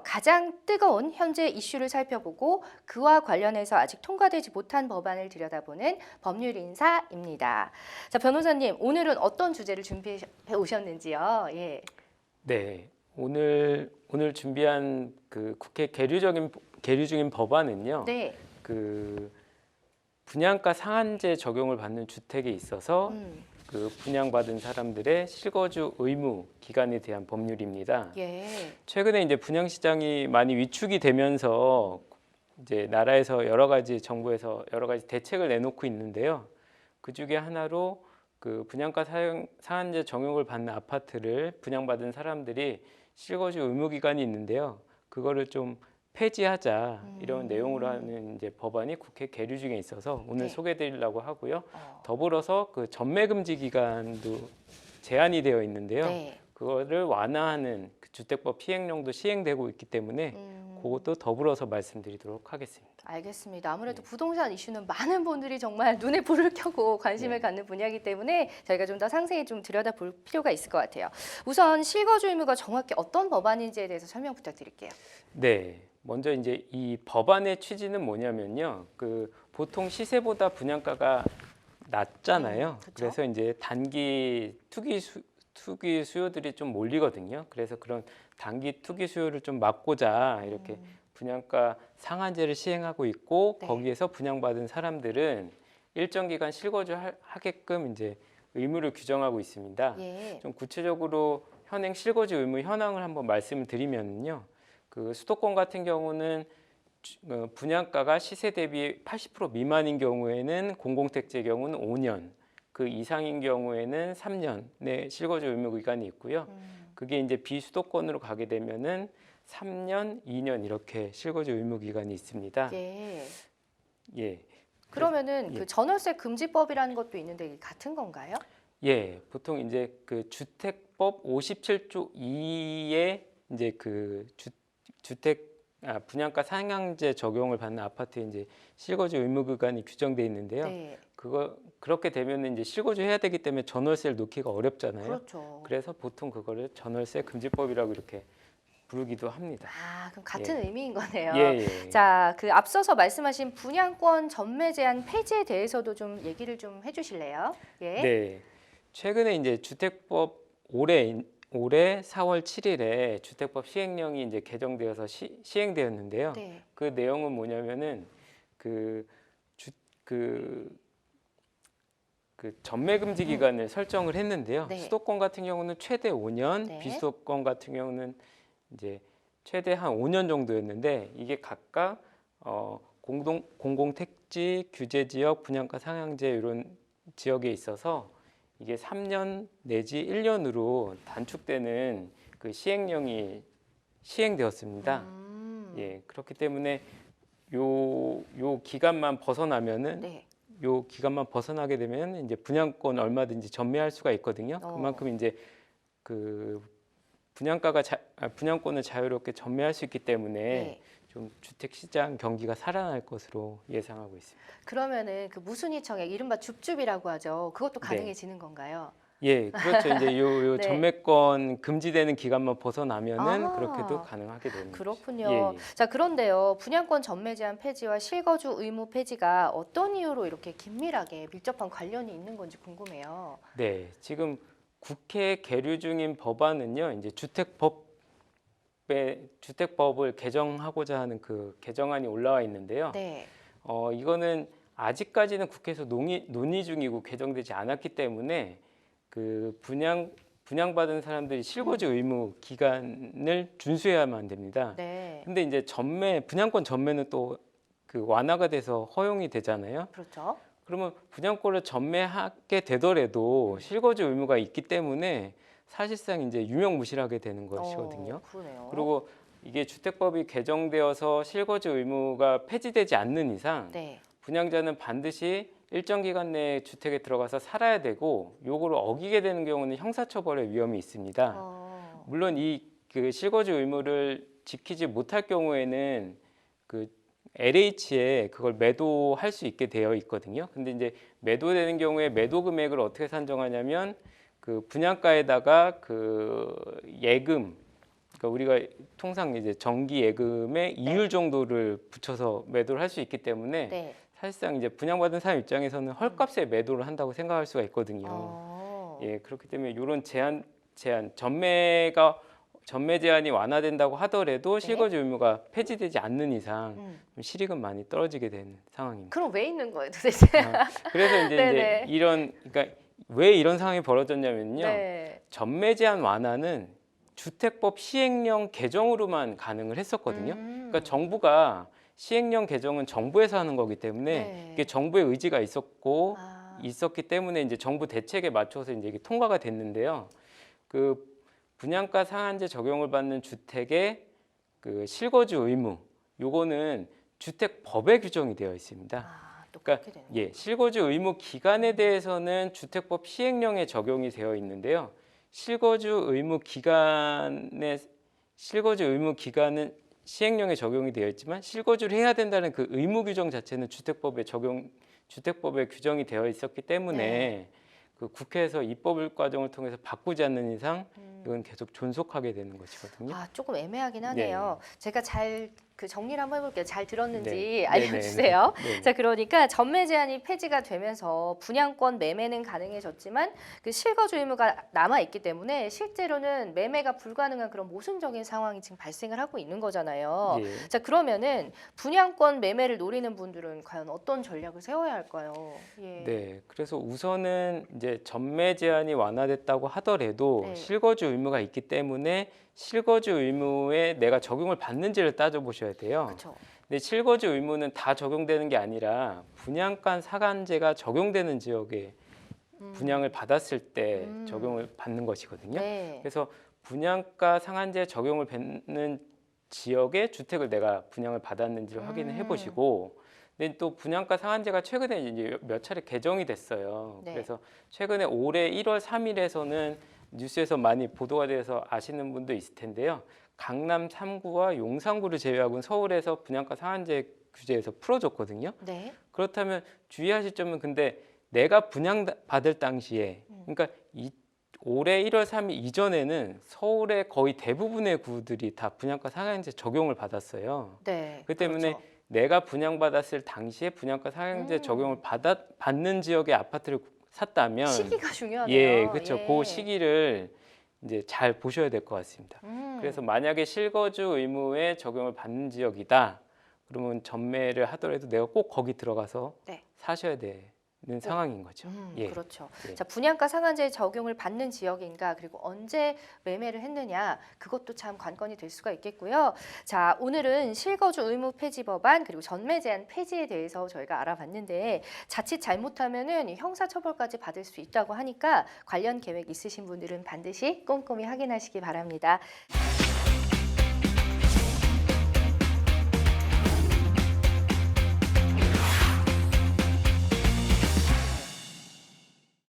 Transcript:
가장 뜨거운 현재 이슈를 살펴보고 그와 관련해서 아직 통과되지 못한 법안을 들여다보는 법률인사입니다. 자, 변호사님, 오늘은 어떤 주제를 준비해 오셨는지요? 예. 네, 오늘 준비한 그 국회 계류 중인 법안은요. 네. 그 분양가 상한제 적용을 받는 주택에 있어서 그 분양받은 사람들의 실거주 의무 기간에 대한 법률입니다. 예. 최근에 이제 분양 시장이 많이 위축이 되면서 이제 나라에서 정부에서 여러 가지 대책을 내놓고 있는데요. 그 중에 하나로 그 분양가 상한제 적용을 받는 아파트를 분양받은 사람들이 실거주 의무 기간이 있는데요. 그거를 좀 폐지하자 이런 내용으로 하는 이제 법안이 국회 계류 중에 있어서 오늘 네. 소개드리려고 하고요. 더불어서 그 전매 금지 기간도 제한이 되어 있는데요. 네. 그거를 완화하는 그 주택법 시행령도 시행되고 있기 때문에 그것도 더불어서 말씀드리도록 하겠습니다. 알겠습니다. 아무래도 부동산 이슈는 많은 분들이 정말 눈에 불을 켜고 관심을 네. 갖는 분야이기 때문에 저희가 좀 더 상세히 좀 들여다볼 필요가 있을 것 같아요. 우선 실거주 의무가 정확히 어떤 법안인지에 대해서 설명 부탁드릴게요. 네. 먼저 이제 이 법안의 취지는 뭐냐면요. 그 보통 시세보다 분양가가 낮잖아요. 그쵸? 그래서 이제 단기 투기 수요들이 좀 몰리거든요. 그래서 그런 단기 투기 수요를 좀 막고자 이렇게 분양가 상한제를 시행하고 있고 네. 거기에서 분양받은 사람들은 일정 기간 실거주하게끔 이제 의무를 규정하고 있습니다. 예. 좀 구체적으로 현행 실거주 의무 현황을 한번 말씀을 드리면요. 그 수도권 같은 경우는 분양가가 시세 대비 80% 미만인 경우에는 공공택지의 경우는 5년, 그 이상인 경우에는 3년의 실거주 의무 기간이 있고요. 그게 이제 비수도권으로 가게 되면은 3년, 2년 이렇게 실거주 의무 기간이 있습니다. 예. 예. 그러면은 예. 그 전월세 금지법이라는 것도 있는데 이게 같은 건가요? 예, 보통 이제 그 주택법 57조 2에 이제 그 분양가 상향제 적용을 받는 아파트에 이제 실거주 의무 기간이 규정돼 있는데요. 네. 그렇게 되면 이제 실거주해야 되기 때문에 전월세를 놓기가 어렵잖아요. 그렇죠. 그래서 보통 그거를 전월세 금지법이라고 이렇게 부르기도 합니다. 아, 그럼 같은 의미인 거네요. 예, 예. 자, 그 앞서서 말씀하신 분양권 전매 제한 폐지에 대해서도 좀 얘기를 좀 해주실래요? 예. 네. 최근에 이제 주택법 올해 4월 7일에 주택법 시행령이 이제 개정되어서 시행되었는데요. 네. 그 내용은 뭐냐면은 그 전매 금지 기간을 설정을 했는데요. 네. 수도권 같은 경우는 최대 5년, 네. 비수도권 같은 경우는 이제 최대 한 5년 정도였는데 이게 각각 공공택지, 규제지역, 분양가 상향제 이런 지역에 있어서 이게 3년 내지 1년으로 단축되는 그 시행령이 시행되었습니다. 예, 그렇기 때문에 요 기간만 벗어나면은 네. 요 기간만 벗어나게 되면 이제 분양권 얼마든지 전매할 수가 있거든요. 그만큼 이제 그 분양권을 자유롭게 전매할 수 있기 때문에 네. 좀 주택 시장 경기가 살아날 것으로 예상하고 있습니다. 그러면은 그 무순위 청약, 이른바 줍줍이라고 하죠. 그것도 네. 가능해지는 건가요? 예, 그렇죠. 이제 요 네. 전매권 금지되는 기간만 벗어나면은 아, 그렇게도 가능하게 되는 거죠. 그렇군요. 예, 예. 자, 그런데요. 분양권 전매 제한 폐지와 실거주 의무 폐지가 어떤 이유로 이렇게 긴밀하게 밀접한 관련이 있는 건지 궁금해요. 네, 지금 국회 계류 중인 법안은요, 이제 주택법을 개정하고자 하는 그 개정안이 올라와 있는데요. 네. 이거는 아직까지는 국회에서 논의 중이고 개정되지 않았기 때문에 그 분양받은 사람들이 실거주 의무 기간을 준수해야만 됩니다. 네. 근데 이제 분양권 전매는 또 그 완화가 돼서 허용이 되잖아요. 그렇죠. 그러면 분양권을 전매하게 되더라도 실거주 의무가 있기 때문에 사실상 이제 유명무실하게 되는 것이거든요. 그러네요. 그리고 이게 주택법이 개정되어서 실거주 의무가 폐지되지 않는 이상 네. 분양자는 반드시 일정 기간 내에 주택에 들어가서 살아야 되고 요거를 어기게 되는 경우는 형사처벌의 위험이 있습니다. 물론 그 실거주 의무를 지키지 못할 경우에는 그 LH에 그걸 매도할 수 있게 되어 있거든요. 근데 이제 매도되는 경우에 매도 금액을 어떻게 산정하냐면 그 분양가에다가 그 예금 그러니까 우리가 통상 이제 정기 예금의 이율 정도를 붙여서 매도를 할 수 있기 때문에 네. 사실상 이제 분양받은 사람 입장에서는 헐값에 매도를 한다고 생각할 수가 있거든요. 예, 그렇기 때문에 이런 제한 전매 제한이 완화된다고 하더라도 실거주 의무가 폐지되지 않는 이상 좀 실익은 많이 떨어지게 되는 상황입니다. 그럼 왜 있는 거예요, 도대체? 그래서 이제 네네. 그러니까 왜 이런 상황이 벌어졌냐면요. 네. 전매 제한 완화는 주택법 시행령 개정으로만 가능을 했었거든요. 그러니까 정부가 시행령 개정은 정부에서 하는 거기 때문에 네. 이게 정부의 의지가 있었고 아, 있었기 때문에 이제 정부 대책에 맞춰서 이제 이게 통과가 됐는데요. 그 분양가 상한제 적용을 받는 주택의 그 실거주 의무, 요거는 주택법에 규정이 되어 있습니다. 또 그러니까 그렇게 되는 예, 실거주 의무 기간에 대해서는 주택법 시행령에 적용이 되어 있는데요. 실거주 의무 기간은 시행령에 적용이 되어 있지만 실거주를 해야 된다는 그 의무 규정 자체는 주택법에 규정이 되어 있었기 때문에 네. 그 국회에서 입법 과정을 통해서 바꾸지 않는 이상 이건 계속 존속하게 되는 것이거든요. 아, 조금 애매하긴 하네요. 제가 잘 정리를 한번 해볼게요. 잘 들었는지 네. 알려주세요. 네. 자, 그러니까 전매 제한이 폐지가 되면서 분양권 매매는 가능해졌지만 그 실거주 의무가 남아 있기 때문에 실제로는 매매가 불가능한 그런 모순적인 상황이 지금 발생을 하고 있는 거잖아요. 예. 자, 그러면은 분양권 매매를 노리는 분들은 과연 어떤 전략을 세워야 할까요? 예. 네, 그래서 우선은 이제 전매 제한이 완화됐다고 하더라도 네. 실거주 의무가 있기 때문에 실거주 의무에 내가 적용을 받는지를 따져보셔야 돼요. 그렇죠. 근데 실거주 의무는 다 적용되는 게 아니라 분양가 상한제가 적용되는 지역에 분양을 받았을 때 적용을 받는 것이거든요. 네. 그래서 분양가 상한제 적용을 받는 지역의 주택을 내가 분양을 받았는지를 확인을 해보시고, 근데 또 분양가 상한제가 최근에 이제 몇 차례 개정이 됐어요. 네. 그래서 최근에 올해 1월 3일에서는 뉴스에서 많이 보도가 돼서 아시는 분도 있을 텐데요. 강남 3구와 용산구를 제외하고는 서울에서 분양가 상한제 규제에서 풀어줬거든요. 네. 그렇다면 주의하실 점은 근데 내가 분양받을 당시에 그러니까 올해 1월 3일 이전에는 서울의 거의 대부분의 구들이 다 분양가 상한제 적용을 받았어요. 네. 그 때문에 그렇죠. 내가 분양받았을 당시에 분양가 상한제 적용을 받는 지역의 아파트를 샀다면 시기가 중요하네요. 예, 그렇죠. 예. 그 시기를 이제 잘 보셔야 될 것 같습니다. 그래서 만약에 실거주 의무에 적용을 받는 지역이다. 그러면 전매를 하더라도 내가 꼭 거기 들어가서 네. 사셔야 되는 상황인 거죠. 예. 그렇죠. 예. 자, 분양가 상한제 적용을 받는 지역인가 그리고 언제 매매를 했느냐 그것도 참 관건이 될 수가 있겠고요. 자, 오늘은 실거주 의무 폐지 법안 그리고 전매 제한 폐지에 대해서 저희가 알아봤는데 자칫 잘못하면은 형사처벌까지 받을 수 있다고 하니까 관련 계획 있으신 분들은 반드시 꼼꼼히 확인하시기 바랍니다.